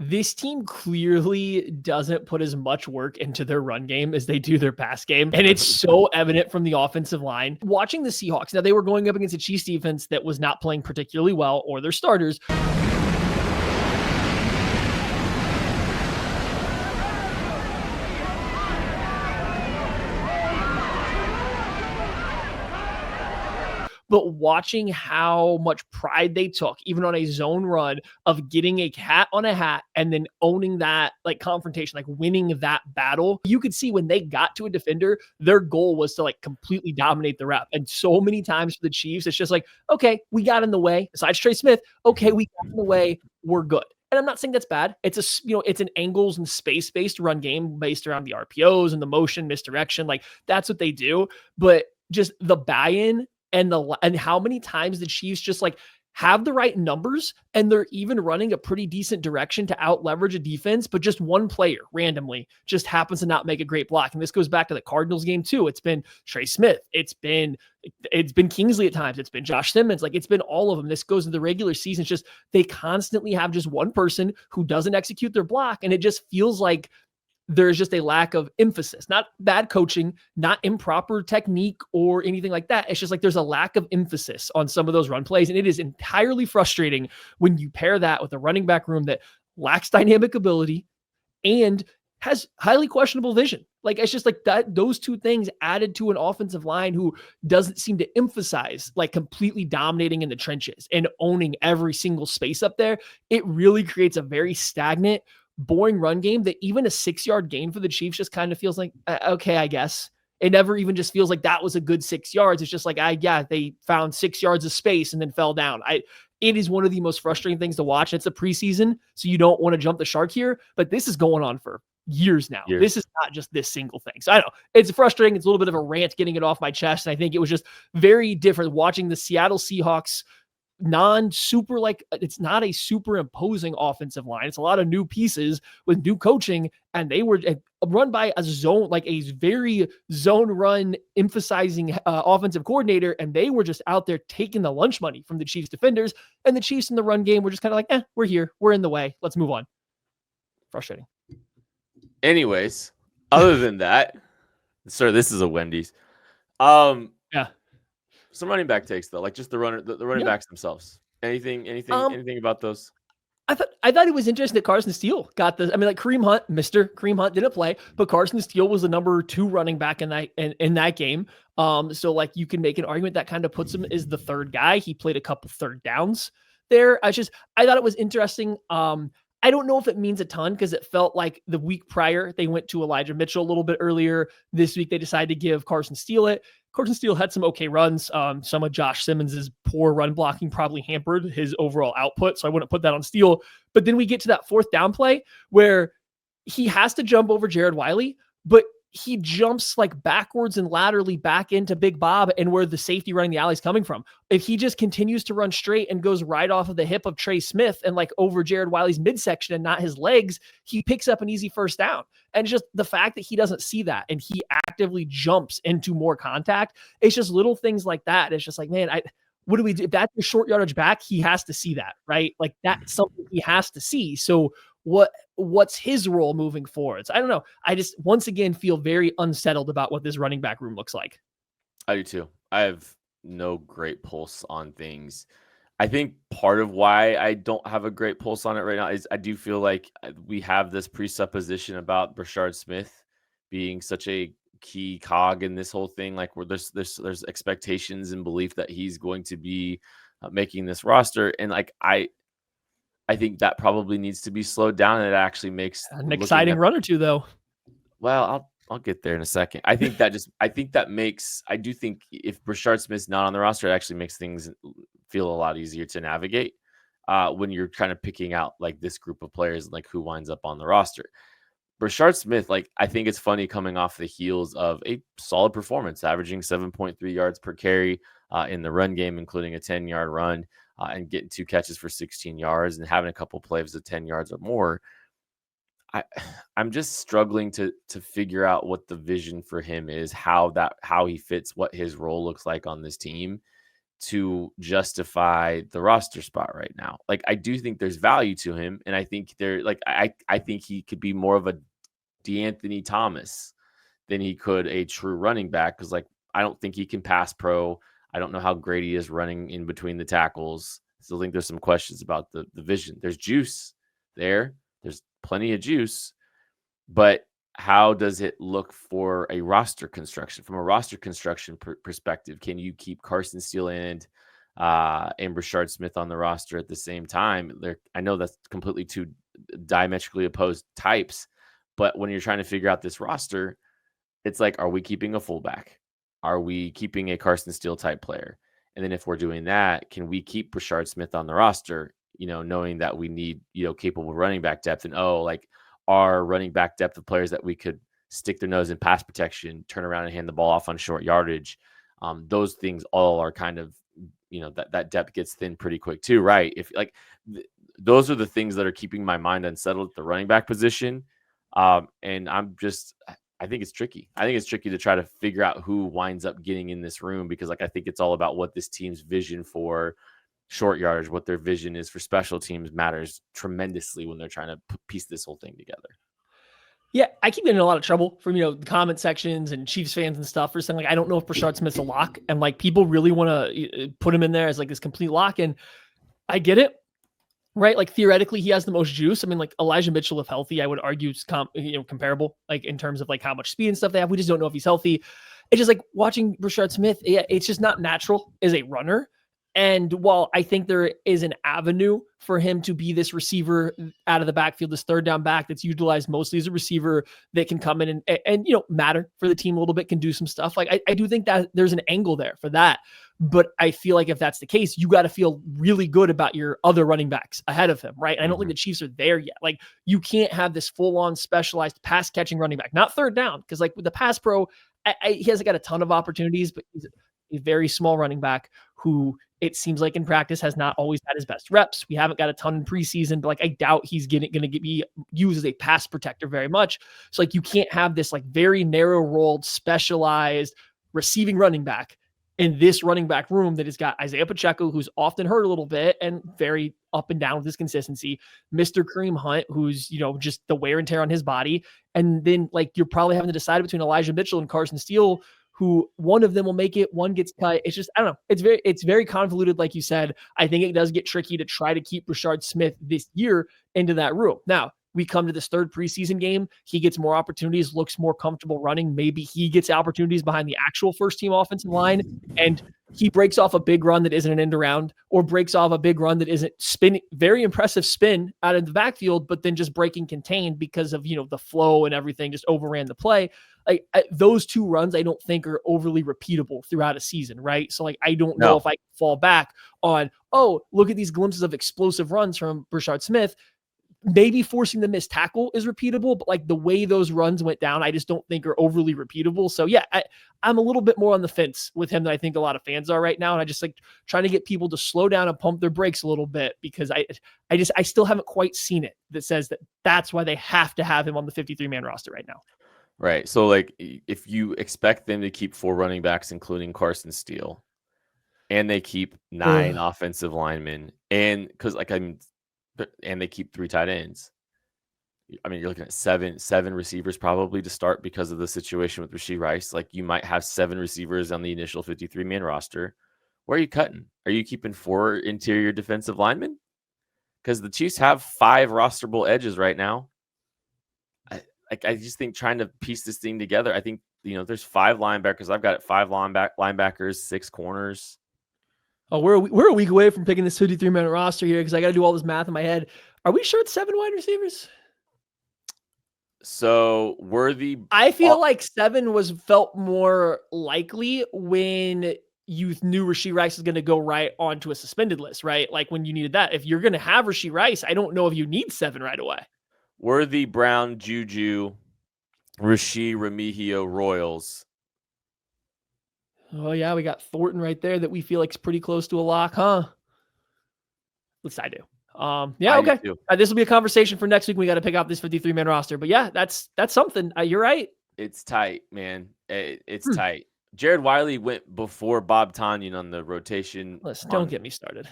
this team clearly doesn't put as much work into their run game as they do their pass game. And it's so evident from the offensive line. Watching the Seahawks, now they were going up against a Chiefs defense that was not playing particularly well, or their starters. But watching how much pride they took, even on a zone run, of getting a hat on a hat and then owning that like confrontation, like winning that battle, you could see when they got to a defender, their goal was to like completely dominate the rep. And so many times for the Chiefs, it's just like, okay, we got in the way. Besides Trey Smith, okay, we got in the way. We're good. And I'm not saying that's bad. It's it's an angles and space-based run game based around the RPOs and the motion, misdirection. Like that's what they do. But just the buy-in and how many times the Chiefs just like have the right numbers and they're even running a pretty decent direction to out leverage a defense, but just one player randomly just happens to not make a great block. And this goes back to the Cardinals game too. It's been Trey Smith. It's been Kingsley at times. It's been Josh Simmons. Like it's been all of them. This goes into the regular season. It's just, they constantly have just one person who doesn't execute their block. And it just feels like there's just a lack of emphasis, not bad coaching, not improper technique or anything like that. It's just like there's a lack of emphasis on some of those run plays. And it is entirely frustrating when you pair that with a running back room that lacks dynamic ability and has highly questionable vision. Like it's just like that, those two things added to an offensive line who doesn't seem to emphasize like completely dominating in the trenches and owning every single space up there. It really creates a very stagnant, boring run game that even a 6-yard gain for the Chiefs just kind of feels like, okay, I guess. It never even just feels like that was a good 6 yards. It's just like, they found 6 yards of space and then fell down. It is one of the most frustrating things to watch. It's a preseason, so you don't want to jump the shark here, but this is going on for years now. This is not just this single thing. So I know it's frustrating. It's a little bit of a rant getting it off my chest. And I think it was just very different watching the Seattle Seahawks non-super, like it's not a super imposing offensive line. It's a lot of new pieces with new coaching, and they were run by a zone, like a very zone run emphasizing offensive coordinator, and they were just out there taking the lunch money from the Chiefs defenders, and the Chiefs in the run game were just kind of like, we're here, we're in the way, let's move on. Frustrating. Anyways, other than that, sir, this is a Wendy's. Yeah. Some running back takes though, like just the running backs themselves. Anything about those? I thought it was interesting that Carson Steele got the. I mean, like Mr. Kareem Hunt didn't play, but Carson Steele was the number 2 running back in that game. So like you can make an argument that kind of puts him as the third guy. He played a couple third downs there. I thought it was interesting. I don't know if it means a ton because it felt like the week prior they went to Elijah Mitchell a little bit earlier. This week they decided to give Carson Steele it. Carson Steele had some okay runs. Some of Josh Simmons' poor run blocking probably hampered his overall output, so I wouldn't put that on Steele. But then we get to that 4th down play where he has to jump over Jared Wiley, but he jumps like backwards and laterally back into Big Bob and where the safety running the alley is coming from. If he just continues to run straight and goes right off of the hip of Trey Smith and like over Jared Wiley's midsection and not his legs, he picks up an easy first down. And just the fact that he doesn't see that and he actively jumps into more contact, it's just little things like that. It's just like, man, what do we do? If that's a short yardage back, he has to see that, right? Like that's something he has to see. So what's his role moving forward? So I don't know. I just once again feel very unsettled about what this running back room looks like. I do too. I have no great pulse on things. I think part of why I don't have a great pulse on it right now is I do feel like we have this presupposition about Brashard Smith being such a key cog in this whole thing. Like where there's expectations and belief that he's going to be making this roster. And like, I think that probably needs to be slowed down, and it actually makes an exciting run or two, though. Well, I'll get there in a second. I think that I do think if Brashard Smith's not on the roster, it actually makes things feel a lot easier to navigate when you're kind of picking out like this group of players, like who winds up on the roster. Brashard Smith, like I think it's funny coming off the heels of a solid performance, averaging 7.3 yards per carry in the run game, including a 10-yard run. And getting 2 catches for 16 yards and having a couple plays of 10 yards or more. I'm just struggling to figure out what the vision for him is, how he fits, what his role looks like on this team. to justify the roster spot right now. Like, I do think there's value to him, and I think I think he could be more of a DeAnthony Thomas than he could a true running back, because, like, I don't think he can pass pro. I don't know how great he is running in between the tackles. Still think there's some questions about the vision. There's juice there. There's plenty of juice, but how does it look for a roster construction? From a roster construction perspective, can you keep Carson Steele and Brashard Smith on the roster at the same time? I know that's completely two diametrically opposed types, but when you're trying to figure out this roster, it's like, are we keeping a fullback? Are we keeping a Carson Steele type player? And then if we're doing that, can we keep Brashard Smith on the roster, knowing that we need, capable running back depth, and our running back depth of players that we could stick their nose in pass protection, turn around and hand the ball off on short yardage. Those things all are kind of, that depth gets thin pretty quick too, right? If those are the things that are keeping my mind unsettled at the running back position. And I think it's tricky. I think it's tricky to try to figure out who winds up getting in this room, because I think it's all about what this team's vision for short yardage, what their vision is for special teams, matters tremendously when they're trying to piece this whole thing together. Yeah, I keep getting in a lot of trouble from, the comment sections and Chiefs fans and stuff for saying, I don't know if Brashard Smith's a lock. And people really want to put him in there as this complete lock. And I get it, right? Theoretically, he has the most juice. I mean, Elijah Mitchell, if healthy, I would argue is comparable, in terms of how much speed and stuff they have. We just don't know if he's healthy. It's just watching Brashard Smith. Yeah, it's just not natural as a runner. And while I think there is an avenue for him to be this receiver out of the backfield, this third down back that's utilized mostly as a receiver that can come in and matter for the team a little bit, can do some stuff. I do think that there's an angle there for that. But I feel like if that's the case, you got to feel really good about your other running backs ahead of him, right? And I don't think the Chiefs are there yet. You can't have this full-on specialized pass-catching running back, not third down, because with the pass pro, he hasn't got a ton of opportunities, but he's a very small running back who it seems like in practice has not always had his best reps. We haven't got a ton in preseason, but I doubt he's going to be used as a pass protector very much. So you can't have this very narrow rolled, specialized receiving running back in this running back room that has got Isaiah Pacheco, who's often hurt a little bit and very up and down with his consistency, Mr. Kareem Hunt, who's, just the wear and tear on his body. And then you're probably having to decide between Elijah Mitchell and Carson Steele, who one of them will make it, one gets cut. It's just, I don't know. It's very convoluted, like you said. I think it does get tricky to try to keep Brashard Smith this year into that room. Now, we come to this third preseason game. He gets more opportunities, looks more comfortable running. Maybe he gets opportunities behind the actual first team offensive line, and he breaks off a big run that isn't an end around, or breaks off a big run that isn't spin, very impressive spin out of the backfield, but then just breaking contained because of, the flow and everything, just overran the play. Those two runs, I don't think are overly repeatable throughout a season, right? So I don't know if I can fall back on, look at these glimpses of explosive runs from Brashard Smith. Maybe forcing the missed tackle is repeatable, but the way those runs went down, I just don't think are overly repeatable. So yeah, I'm a little bit more on the fence with him than I think a lot of fans are right now. And I just trying to get people to slow down and pump their brakes a little bit, because I still haven't quite seen it that says that's why they have to have him on the 53-man roster right now. Right. So if you expect them to keep 4 running backs, including Carson Steele, and they keep 9 offensive linemen, and and they keep 3 tight ends, I mean, you're looking at seven receivers probably to start, because of the situation with Rashee Rice. You might have 7 receivers on the initial 53-man roster. Where are you cutting? Are you keeping 4 interior defensive linemen? Because the Chiefs have 5 rosterable edges right now. I just think trying to piece this thing together, I think, there's 5 linebackers. I've got it 5 linebackers, 6 corners. Oh, we're a week away from picking this 53-man roster here, because I got to do all this math in my head. Are we sure it's 7 wide receivers? So I feel like 7 felt more likely when you knew Rashee Rice is going to go right onto a suspended list, right? When you needed that. If you're going to have Rashee Rice, I don't know if you need 7 right away. Worthy, Brown, Juju, Rashee, Remigio, Royals. Oh, yeah, we got Thornton right there that we feel like is pretty close to a lock, huh? At least I do. Yeah, okay. This will be a conversation for next week. We got to pick out this 53-man roster. But yeah, that's something. You're right. It's tight, man. It's tight. Jared Wiley went before Bob Tonyan on the rotation Listen, don't on get me started.